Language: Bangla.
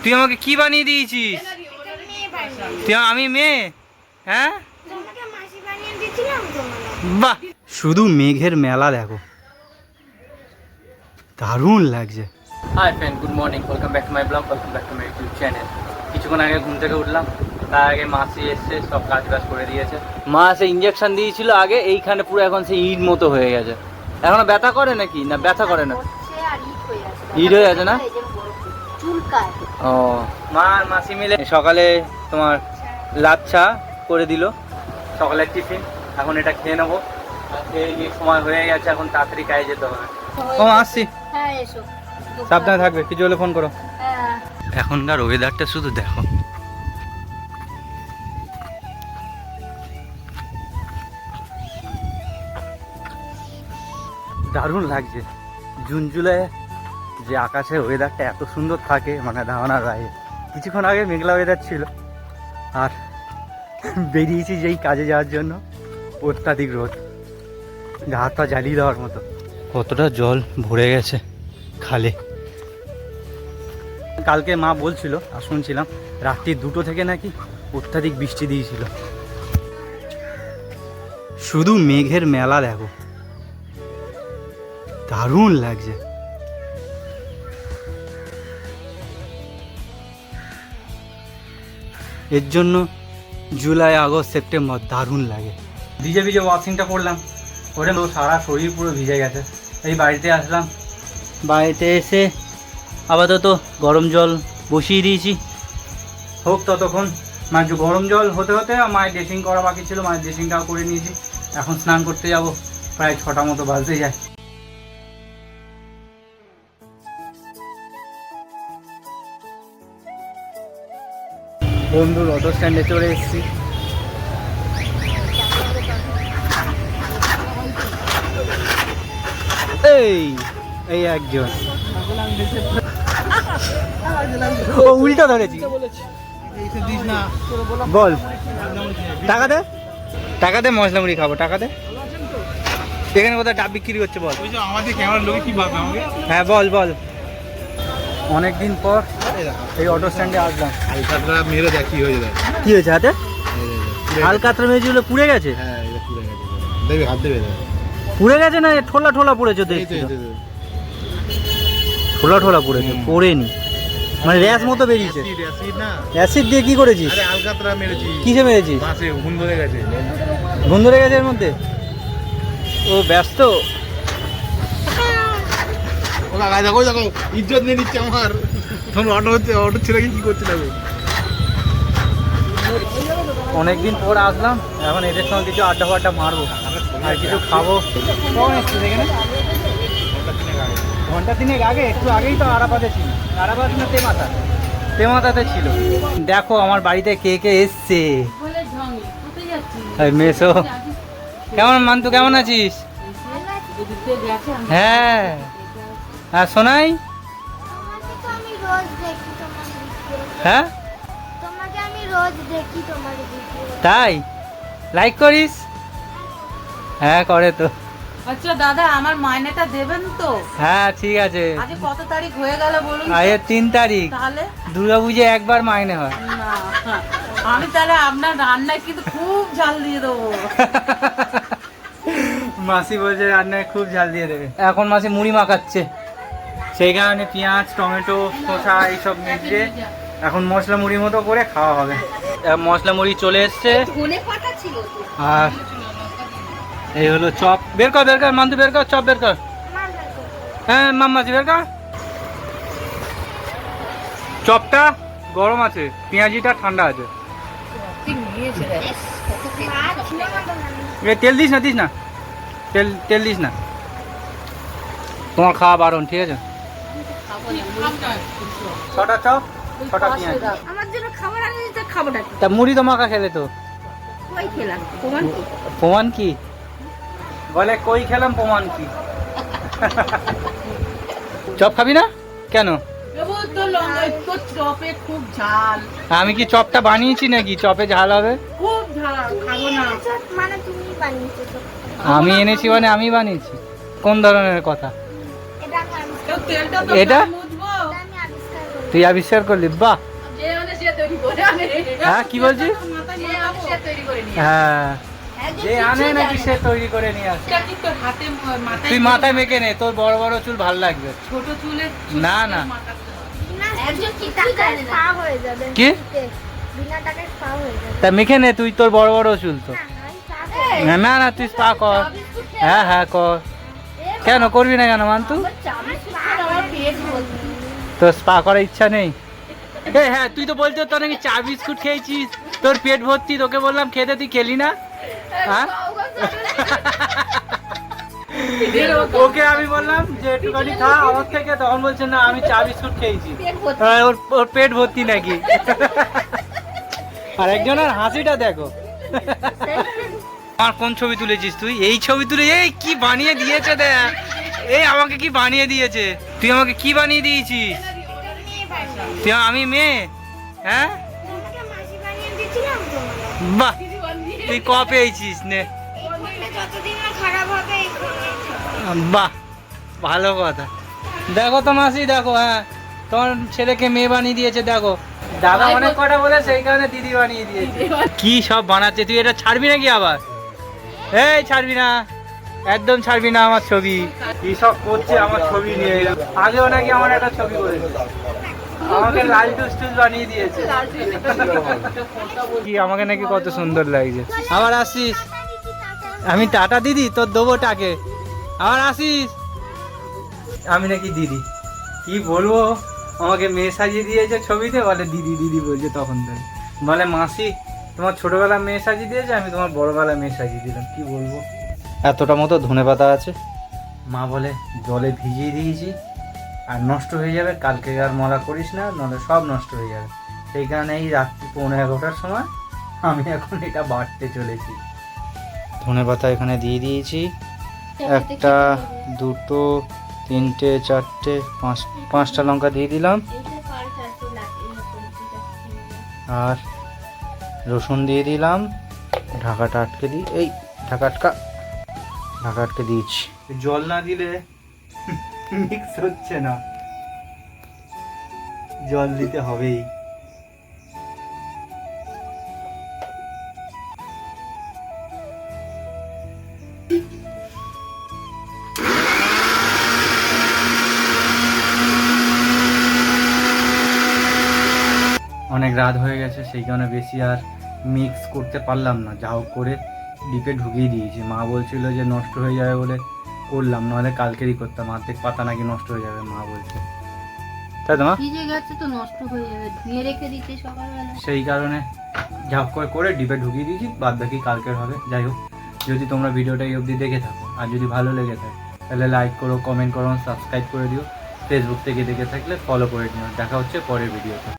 তুই আমাকে কি বানিয়ে দিয়েছিস? তুই আমি মেয়ে? হ্যাঁ বাহ, শুধু মেঘের মেলা দেখো, দারুণ লাগছে। Hi friend, good morning, welcome back to my blog, welcome back to my YouTube channel. কিছুক্ষণ আগে ঘুম থেকে উঠলাম, তার আগে মাসি এসছে, সব কাজ বাজ করে দিয়েছে। মা সে ইঞ্জেকশন দিয়েছিল আগে, এইখানে পুরো এখন সে ইট মতো হয়ে গেছে। এখনো ব্যথা করে নাকি? না ব্যথা করে না, ইট হয়ে আছে না? ও, মা আর মাসি মিলে সকালে তোমার লাচ্ছা করে দিল, সকালের টিফিন। এখন এটা খেয়ে নেবো, খেয়ে নিয়ে সময় হয়ে গেছে, এখন তাড়াতাড়ি কাজে যেতে হবে। ও আসছি, সাবধানে থাকবে, কিছু হলে ফোন করো। এখনকার ওয়েদারটা শুধু দেখো, দারুণ লাগছে। জুন জুলাই যে আকাশের ওয়েদারটা এত সুন্দর থাকে, মানে ধারণার বাইরে। কিছুক্ষণ আগে মেঘলা ওয়েদার ছিল, আর বেরিয়েছি যেই কাজে যাওয়ার জন্য, অত্যাধিক রোদ, গা হাত পা জ্বালিয়ে দেওয়ার মতো। কতটা জল ভরে গেছে খালে। কালকে মা বলছিল আর শুনছিলাম, রাত্রি 2টো থেকে নাকি অত্যাধিক বৃষ্টি দিয়েছিল। শুধু মেঘের মেলা দেখো, দারুণ লাগছে। এর জন্য জুলাই, আগস্ট, সেপ্টেম্বর দারুণ লাগে। ভিজে ভিজে ওয়াশিংটা করলাম, করে সারা শরীর পুরো ভিজে গেছে। এই বাড়িতে আসলাম, বাড়িতে এসে আপাতত গরম জল বসিয়ে দিয়েছি, হোক ততক্ষণ। মানে গরম জল হতে হতে মায়ের ড্রেসিং করা বাকি ছিল, মায়ের ড্রেসিংটাও করে নিয়েছি। এখন স্নান করতে যাব, প্রায় 6টা মতো বাজতে যায়। বন্ধুর অটো স্ট্যান্ডে চলে এসেছি। এই একজন উল্টো ধরেছি। বল, টাকা দে, টাকা দে, মশলা মুড়ি খাবো, টাকা দে। এখানে কোথায় ডাব বিক্রি করছে বল? হ্যাঁ বল বল। অনেকদিন পর এই অটো স্ট্যান্ডে আসলাম। মেরে দেখ কি হয়েছে, কি হয়েছে হাতে? হালকাতরা মেয়েগুলো পুড়ে গেছে। হ্যাঁ পুড়ে গেছে, দেখবি হাত দেবে, পুড়ে গেছে না ঠোলা ঠোলা পড়েছে? দেখছি ঠোলা ঠোলা পড়েছে, পড়েনি মানে র্যাশ মতো বেরিয়েছে। অ্যাসিড দিয়ে কি করেছিস? আলকাতরা মেরেছি। কিসে মেরেছিস? ঘুম ধরে গেছে। ঘুম ধরে গেছে এর মধ্যে? ও ব্যস্ত। ও কাকা দেখো দেখো, ইজ্জত নিয়ে নিচ্ছে আমার। তখন অটো হচ্ছে, অটো ছেড়ে কি করছে দেখো। অনেকদিন পর আসলাম, এখন এদের সঙ্গে কিছু আড্ডা ফাড্ডা মারবো আর কিছু খাবো। কখন এসছিস এখানে? ঘন্টা 3 আগে, একটু আগেই তো আরাপাতে ছিল। আরাপাত না তেমাতা? তেমাতাতে ছিল। দেখো আমার বাড়িতে কে কে এসছে। মেসো, কেমন মান্তু, কেমন আছিস? হ্যাঁ হ্যাঁ শোনাই। হ্যাঁ তাই লাইক করিস? হ্যাঁ করে তো। আচ্ছা দাদা, আমার মাইনেটা দেবেন তো? হ্যাঁ ঠিক আছে। আজ কত তারিখ হয়ে গেল বলুন? আজ 3 তারিখ। তাহলে দুর্গাপুজো একবার মাইনে হয় না, আমি তাহলে আপনার রান্নায় কিন্তু খুব ঝাল দিয়ে দেবো। মাসি বলছে রান্নায় খুব ঝাল দিয়ে দেবে। এখন মাসি মুড়ি মাখাচ্ছে, সেই কারণে পেঁয়াজ, টমেটো, শসা এইসব মিশিয়ে এখন মশলা মুড়ির মতো করে খাওয়া হবে। মশলা মুড়ি চলে এসছে, আর এই হলো চপ। বের কর বের কর মান্তু, বের কর চপ, বের কর। হ্যাঁ মাম্মাজি বের কর। চপটা গরম আছে, পেঁয়াজিটা ঠান্ডা আছে। তেল দিস না, দিস না, তেল দিস না, তোমার খাওয়া বারণ, ঠিক আছে? 6টা চপ, 6টা পেঁয়াজ। তা মুড়ি তো মাখা খেলে তো। প্রমাণ কি বলে? কই খেলাম, প্রমাণ কি? চপ খাবি না কেন? চপে খুব ঝাল। আমি কি চপটা বানিয়েছি নাকি চপে ঝাল হবে? খুব ঝাল, খাবো না। আমি এনেছি মানে আমি বানিয়েছি? কোন ধরনের কথা তেলটা তো এটা? তুই আবিষ্কার করলি, বাহ। যে মানে সে তৈরি করে আনে। হ্যাঁ কি বলছিস? যে আনে সে তৈরি করে নিয়ে আসে। হ্যাঁ, যে আনে নাকি সে তৈরি করে নিয়ে আসে। এটা কি তোর হাতে মাথায় তুই মাথায় মেখে নে, তোর বড় বড় চুল ভাল লাগবে। ছোট চুলে না, না। একজন কি টাকায় পা হয়ে যাবে কি? বিনা টাকায় পা হয়ে যাবে তা মেখে নে, তুই তোর বড় বড় চুল তো। না আমি পা করব। না না না, তুই স্পা কর। হ্যাঁ হ্যাঁ কর। কেন করবি না কেন মান্তু? আমার পেট ভর্তি তোর স্পা করার ইচ্ছা নেই? এই হ্যাঁ, তুই তো বলতে তোর নাকি চা বিস্কুট খেয়েছিস, তোর পেট ভর্তি, তোকে বললাম খেতে, তুই খেলি না। হ্যাঁ, ওকে আমি বললাম যে একটুখানি খা আমার থেকে, তখন বলছে না আমি চা বিস্কুট খেয়েছি। হ্যাঁ, ওর পেট ভর্তি নাকি। আর একজনের হাসিটা দেখো। আর কোন ছবি তুলেছিস তুই? এই ছবি তুলে, এই কি বানিয়ে দিয়েছে দেখ, এই আমাকে কি বানিয়ে দিয়েছে। তুই আমাকে কি বানিয়ে দিয়েছিস? তুই আমি মেয়ে? হ্যাঁ তোমাকে মাসি বানিয়ে দিয়েছিলাম তোমাকে বাহ, তুই ক পেয়েছিস নে। এই ফোনটা যতদিন না খারাপ হবে এই ফোনে বাহ, ভালো কথা। দেখো তো মাসি, দেখো, হ্যাঁ তোমার ছেলেকে মেয়ে বানিয়ে দিয়েছে। দেখো দাদা অনেক কটা বলে, সেই কারণে দিদি বানিয়ে দিয়েছে। কি সব বানাচ্ছে, তুই এটা ছাড়বি নাকি আবার? এই ছাড়বি না, একদম ছাড়বি না আমার ছবি। কি সব করছে আমার ছবি নিয়ে। আগেও নাকি আমার একটা ছবি করেছে, আমাকে লাল টুস বানিয়ে দিয়েছে। কি আমাকে নাকি কত সুন্দর লাগছে। আবার আসিস? আমি টাটা দিদি তোর দেবো টাকে। আবার আসিস? আমি নাকি দিদি, কি বলবো, আমাকে মেয়ে সাজিয়ে দিয়েছে ছবিতে, বলে দিদি দিদি বলছে। তখন থেকে বলে মাসি তোমার ছোটবেলা মেয়ে সাজিয়ে দিয়েছে, আমি তোমার বড়বেলা মেয়ে সাজিয়ে দিলাম। কি বলবো, এতটা মতো ধনেপাতা আছে। মা বলে জলে ভিজিয়ে দিয়েছি আর নষ্ট হয়ে যাবে, কালকে আর মলা করিস না, নাহলে সব নষ্ট হয়ে যাবে। সেই কারণে এই রাত্রি 11:15টার সময় আমি এখন এটা বাটতে চলেছি। ধনেপাতা এখানে দিয়ে দিয়েছি, একটা, দুটো, তিনটে, চারটে, পাঁচটা লঙ্কা দিয়ে দিলাম। আর রসুন দিয়ে দিলাম। ঢাকাটা আটকে দিই, এই ঢাকা আটকে দিয়েছি। জল না দিলে মিক্স হচ্ছে না, জল দিতে হবেই। অনেক রাত হয়ে গেছে, সেই কারণে বেশি আর মিক্স করতে পারলাম না, যা হোক করে ডিপে ঢুকিয়ে দিয়েছি। মা বলছিল যে নষ্ট হয়ে যাবে বলে করলাম, নাহলে কালকেরই করতাম। অর্ধেক পাতা নাকি নষ্ট হয়ে যাবে মা বলছে, তাই তো মা? ভিজে গেছে তো নষ্ট হয়ে যাবে, ধুয়ে রেখে দিতে সকালবেলা। সেই কারণে যা হোক করে ডিপে ঢুকিয়ে দিয়েছি, বাদ বাকি কালকের হবে। যাই হোক, যদি তোমরা ভিডিওটা এই অবধি দেখে থাকো আর যদি ভালো লেগে থাকে তাহলে লাইক করো, কমেন্ট করো, সাবস্ক্রাইব করে দিও। ফেসবুক থেকে দেখে থাকলে ফলো করে নিও। দেখা হচ্ছে পরের ভিডিওতে।